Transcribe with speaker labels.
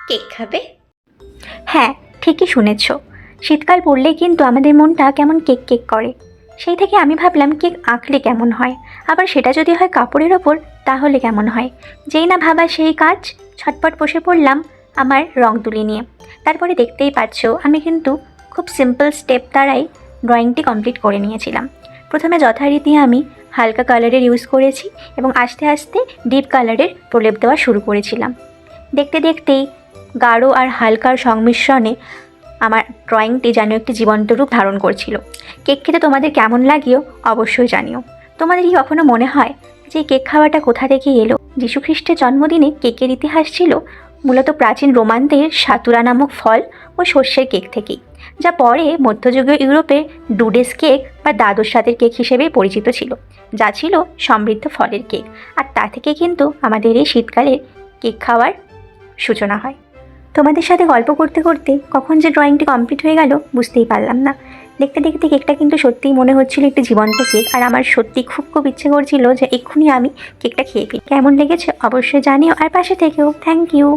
Speaker 1: Cake খাবে?
Speaker 2: হ্যাঁ, ঠিকই শুনেছ। শীতকাল পড়লেই কিন্তু আমাদের মনটা কেমন কেক কেক করে। সেই থেকে আমি ভাবলাম কেক আঁকলে কেমন হয়, আবার সেটা যদি হয় কাপড়ের ওপর তাহলে কেমন হয়। যেই না ভাবা সেই কাজ, ছটপট বসে পড়লাম আমার রং তুলি নিয়ে। তারপরে দেখতেই পাচ্ছ আমি কিন্তু খুব সিম্পল স্টেপ দ্বারাই ড্রয়িংটি কমপ্লিট করে নিয়েছিলাম। প্রথমে যথারীতি আমি হালকা কালারের ইউজ করেছি এবং আস্তে আস্তে ডিপ কালারের প্রলেপ দেওয়া শুরু করেছিলাম। দেখতে দেখতেই গাঢ় আর হালকার সংমিশ্রণে আমার ড্রয়িংটি যেন একটি জীবন্ত রূপ ধারণ করছিল। কেক খেতে তোমাদের কেমন লাগিও অবশ্যই জানিও। তোমাদের কি কখনো মনে হয় যে কেক খাওয়াটা কোথা থেকে এলো? যীশুখ্রিস্টের জন্মদিনে কেকের ইতিহাস ছিল মূলত প্রাচীন রোমানদের সাতুরা নামক ফল ও শস্যের কেক থেকেই, যা পরে মধ্যযুগীয় ইউরোপে ডুডেস কেক বা দ্বাদশ রাতের কেক হিসেবেই পরিচিত ছিল, যা ছিল সমৃদ্ধ ফলের কেক। আর তা থেকে কিন্তু আমাদের এই শীতকালের কেক খাওয়ার সূচনা হয়। তোমাদের সাথে গল্প করতে করতে কখন যে ড্রয়িংটি কমপ্লিট হয়ে গেল বুঝতেই পারলাম না। দেখতে দেখতে কেকটা কিন্তু সত্যিই মনে হচ্ছিল একটি জীবন্ত কেক, আর আমার সত্যি খুব খুব ইচ্ছে করছিল যে এক্ষুনি আমি কেকটা খেয়ে ফেলি। কেমন লেগেছে অবশ্যই জানিও, আর পাশে থেকেও থ্যাংক ইউ।